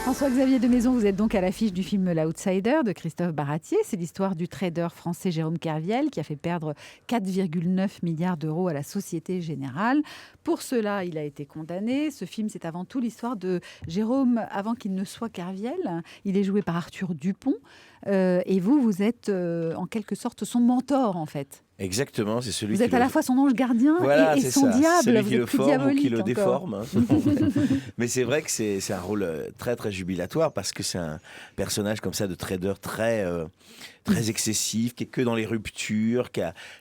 François-Xavier de Maison, vous êtes donc à l'affiche du film L'Outsider de Christophe Baratier. C'est l'histoire du trader français Jérôme Kerviel qui a fait perdre 4,9 milliards d'euros à la Société Générale. Pour cela, il a été condamné. Ce film, c'est avant tout l'histoire de Jérôme avant qu'il ne soit Kerviel. Il est joué par Arthur Dupont. Et vous êtes en quelque sorte son mentor, en fait. Exactement, c'est celui vous êtes à la fois son ange gardien et son diable. Celui qui vous le forme ou qui le encore. déforme. Mais c'est vrai que c'est un rôle très très jubilatoire parce que c'est un personnage comme ça de trader très excessif, qui est que dans les ruptures,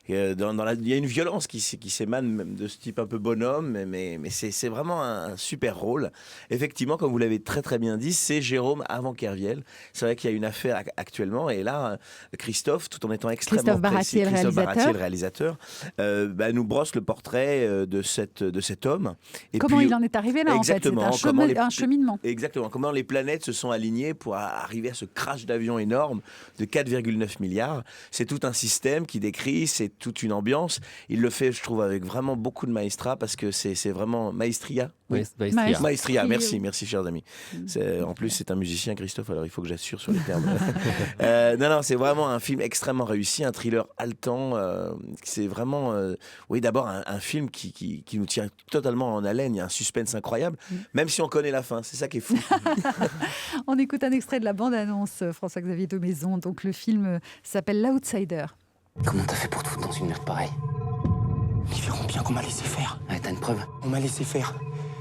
il y a une violence qui s'émane même de ce type un peu bonhomme, mais c'est vraiment un super rôle. Effectivement, comme vous l'avez très très bien dit, c'est Jérôme avant Kerviel. C'est vrai qu'il y a une affaire actuellement, et là, Christophe, tout en étant extrêmement précis, Christophe Baratier, le réalisateur, nous brosse le portrait de cet homme. Et comment puis, il en est arrivé là, en fait, c'est un cheminement. Exactement, comment les planètes se sont alignées pour arriver à ce crash d'avion énorme de 4,9 milliards. C'est tout un système qui décrit, c'est toute une ambiance. Il le fait, je trouve, avec vraiment beaucoup de maestria, parce que c'est vraiment maestria. Oui, Maestria, merci chers amis. En plus, c'est un musicien, Christophe, alors il faut que j'assure sur les termes. Non, c'est vraiment un film extrêmement réussi, un thriller haletant. C'est vraiment, d'abord un film qui nous tient totalement en haleine. Il y a un suspense incroyable, même si on connaît la fin. C'est ça qui est fou. On écoute un extrait de la bande-annonce, François-Xavier de Maison. Donc le film s'appelle L'Outsider. Comment t'as fait pour te foutre dans une merde pareille? Ils verront bien qu'on m'a laissé faire. Ouais, t'as une preuve? On m'a laissé faire.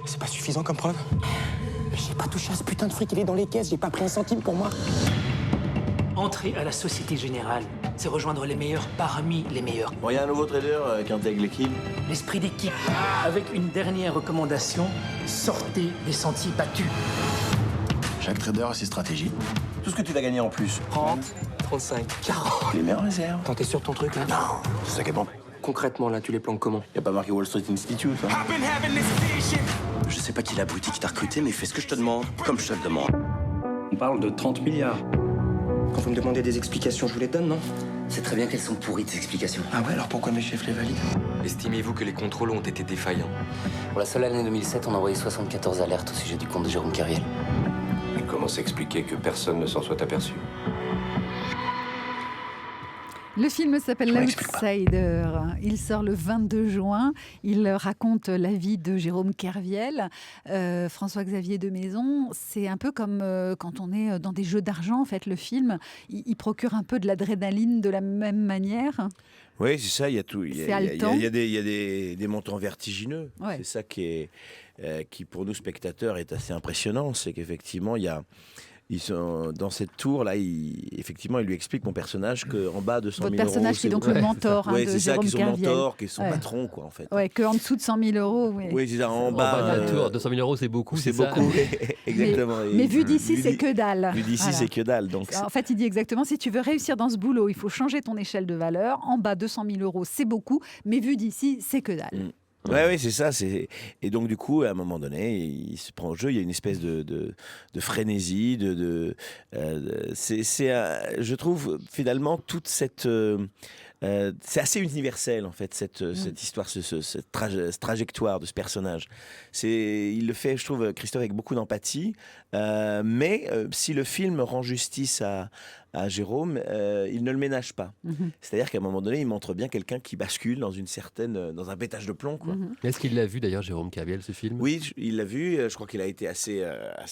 C'est pas suffisant comme preuve? Mais j'ai pas touché à ce putain de fric, il est dans les caisses, j'ai pas pris un centime pour moi. Entrer à la Société Générale, c'est rejoindre les meilleurs parmi les meilleurs. Bon, il y a un nouveau trader qui intègre l'équipe. L'esprit d'équipe. Avec une dernière recommandation, sortez des sentiers battus. Chaque trader a ses stratégies. Tout ce que tu vas gagner en plus. 30, 35, 40. Les meilleures réserves. Attends, t'es sûr de ton truc là? Non, c'est ça qui est bon. Concrètement là, tu les planques comment? Il n'y a pas marqué Wall Street Institute. Hein. Je sais pas qui l'abruti qui t'a recruté, mais fais ce que je te demande, comme je te le demande. On parle de 30 milliards. Quand vous me demandez des explications, je vous les donne, non? C'est très bien qu'elles sont pourries, tes explications. Ah ouais, alors pourquoi mes chefs les valident? Estimez-vous que les contrôles ont été défaillants? Pour la seule année 2007, on a envoyé 74 alertes au sujet du compte de Jérôme Kerviel. Mais comment s'expliquer que personne ne s'en soit aperçu? Le film s'appelle L'Outsider. Il sort le 22 juin. Il raconte la vie de Jérôme Kerviel. François-Xavier de Maison, c'est un peu comme quand on est dans des jeux d'argent. En fait, le film, il procure un peu de l'adrénaline de la même manière. Oui, c'est ça. Il y a tout. Il y a des montants vertigineux. Ouais. C'est ça qui pour nous spectateurs est assez impressionnant. C'est qu'effectivement, ils sont dans cette tour-là, effectivement, il lui explique, mon personnage, qu'en bas de 100 000 euros... Votre personnage qui est donc le mentor de Jérôme Kerviel. C'est ça, qui est son mentor, qui est son patron, quoi, en fait. Ouais, qu'en dessous de 100 000 euros... Oui, c'est ça, en bas... de 100 000 euros, c'est beaucoup, c'est beaucoup, exactement. Mais vu d'ici, c'est que dalle. Vu d'ici, c'est que dalle. Donc en fait, il dit exactement, si tu veux réussir dans ce boulot, il faut changer ton échelle de valeur. En bas, 200 000 euros, c'est beaucoup, mais vu d'ici, c'est que dalle. Oui, c'est ça. Et donc, du coup, à un moment donné, il se prend au jeu. Il y a une espèce de frénésie. Je trouve, finalement, toute cette... c'est assez universel, en fait, cette histoire, cette trajectoire de ce personnage. Il le fait, je trouve, Christophe, avec beaucoup d'empathie. Mais si le film rend justice à Jérôme, il ne le ménage pas. C'est-à-dire qu'à un moment donné, il montre bien quelqu'un qui bascule dans un pétage de plomb, quoi. Est-ce qu'il l'a vu d'ailleurs, Jérôme Kerviel, ce film? Oui, il l'a vu. Je crois qu'il a été assez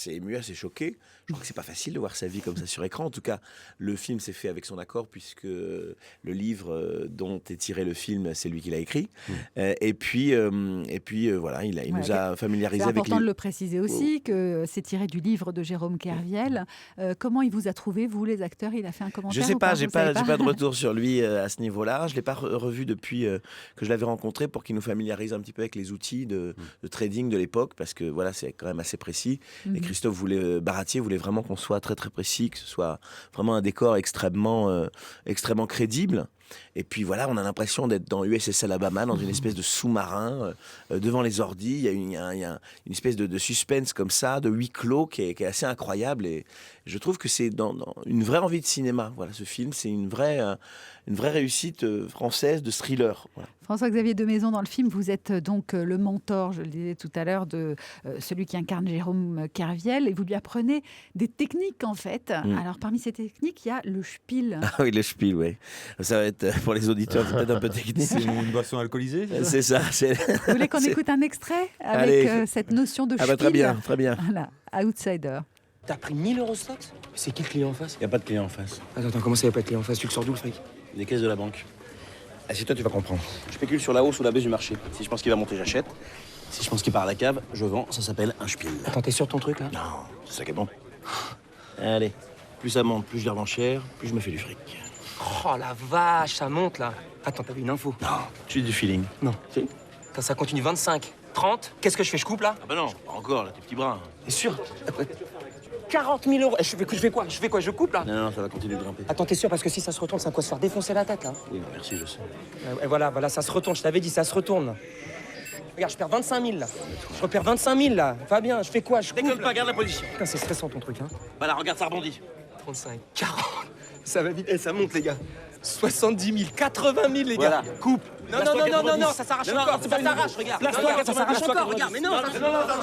ému, assez choqué. Je crois que c'est pas facile de voir sa vie comme ça sur écran. En tout cas, le film s'est fait avec son accord, puisque le livre dont est tiré le film, c'est lui qui l'a écrit. Et puis voilà, il nous a familiarisé avec. C'est important de le préciser aussi que c'est tiré du livre de Jérôme Kerviel. Comment il vous a trouvé, vous, les acteurs? Il a fait un commentaire? Je sais pas, j'ai pas de retour sur lui à ce niveau-là. Je l'ai pas revu depuis que je l'avais rencontré, pour qu'il nous familiarise un petit peu avec les outils de trading de l'époque, parce que voilà, c'est quand même assez précis. Et Christophe Baratier voulait vraiment qu'on soit très très précis, que ce soit vraiment un décor extrêmement crédible. Et puis voilà, on a l'impression d'être dans USS Alabama, dans une espèce de sous-marin, devant les ordis. Il y a une espèce de suspense comme ça, de huis clos qui est assez incroyable. Et je trouve que c'est dans une vraie envie de cinéma. Voilà, ce film, c'est une vraie réussite française de thriller. Voilà. François-Xavier de Maison, dans le film, vous êtes donc le mentor, je le disais tout à l'heure, de celui qui incarne Jérôme Kerviel, et vous lui apprenez des techniques en fait. Alors parmi ces techniques, il y a le spiel. Ah oui, le spiel, oui. Ça va être, pour les auditeurs, c'est peut-être un peu technique. C'est une boisson alcoolisée, c'est ça. Vous voulez qu'on écoute un extrait avec cette notion de spiel? Très bien, très bien. Voilà, Outsider. T'as pris 1000 € slots? C'est qui le client en face? Y a pas de client en face. Attends, comment ça y a pas de client en face? Tu le sors d'où le fric? Des caisses de la banque. Assieds-toi, tu vas comprendre. Je spécule sur la hausse ou la baisse du marché. Si je pense qu'il va monter, j'achète. Si je pense qu'il part à la cave, je vends. Ça s'appelle un spiel. Attends, t'es sûr de ton truc là? Non, c'est ça qui est bon. Allez, plus ça monte, plus je les revends cher, plus je me fais du fric. Oh la vache, ça monte là. Attends, t'avais une info? Non, j'ai du feeling. Non. Si? Attends, ça continue 25, 30. Qu'est-ce que je fais? Je coupe là? Ah bah non, pas encore, là, tes petits bras. T'es sûr? 40 000 €. Je fais quoi? Je coupe là? Non, ça va continuer de grimper. Attends, t'es sûr? Parce que si ça se retourne, ça va quoi? Se faire défoncer la tête là? Oui, non, merci, je sais. Et voilà, ça se retourne. Je t'avais dit, ça se retourne. Regarde, je perds 25 000 là. Je repère 25 000 là. Va bien, je fais quoi? Je Déconne pas, garde la position. Putain, c'est stressant ton truc, hein. Voilà, regarde, ça rebondit. 35, 40. Ça va vite. Et ça monte, les gars. 70 000, 80 000, les gars. Voilà, coupe. Non, ça s'arrache encore. Ça s'arrache, regarde. Regarde, ça s'arrache encore, regarde. Mais non,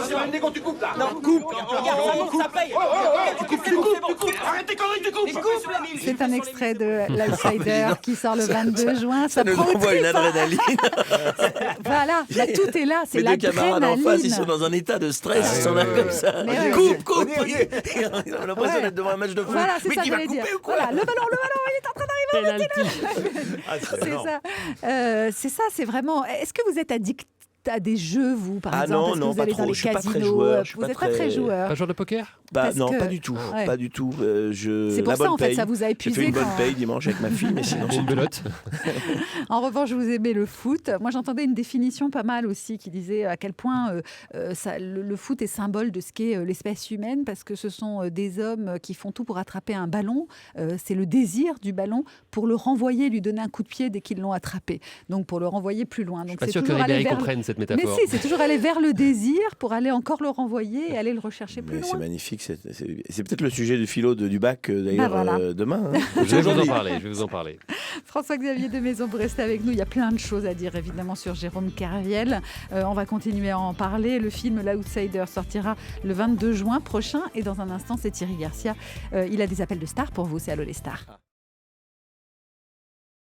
c'est pas une déconne, tu coupes là. non, coupe. Regarde, ça monte, ça paye. Tu coupes. Arrête tes conneries, tu coupes. C'est un extrait de l'Outsider qui sort le 22 juin. Ça nous envoie une adrénaline. Voilà, tout est là, c'est Mes deux camarades en face, ils l'adrénaline. sont dans un état de stress, ils sont là comme ça. Mais ouais, Coupe. On a l'impression d'être devant un match de foot. Voilà, c'est Mais ça qui que va j'allais dire. couper ou quoi? Voilà, le ballon, il est en train d'arriver. C'est ça, c'est vraiment. Est-ce que vous êtes addict à des jeux, vous, par exemple? Non, vous allez pas dans trop. les Je suis pas très casinos? joueur. Vous n'êtes pas très joueur. Un joueur de poker? Non, pas du tout. Ouais. Pas du tout. C'est pour ça, en fait, ça vous a J'ai épuisé. fait une bonne paye dimanche avec ma fille, mais sinon Une belote? En revanche, vous aimez le foot. Moi, j'entendais une définition pas mal aussi qui disait à quel point le foot est symbole de ce qu'est l'espèce humaine, parce que ce sont des hommes qui font tout pour attraper un ballon. C'est le désir du ballon pour le renvoyer, lui donner un coup de pied dès qu'ils l'ont attrapé. Donc, pour le renvoyer plus loin. Donc, Je suis pas sûr que Ribéry comprenne cette métaphore. Mais si, c'est toujours aller vers le désir pour aller encore le renvoyer et aller le rechercher plus loin. C'est magnifique. C'est peut-être le sujet du philo du bac d'ailleurs voilà. demain. Je vais vous en parler. François-Xavier de Maison, vous restez avec nous. Il y a plein de choses à dire évidemment sur Jérôme Kerviel. On va continuer à en parler. Le film L'Outsider sortira le 22 juin prochain. Et dans un instant, c'est Thierry Garcia. Il a des appels de stars pour vous. C'est Allô les stars.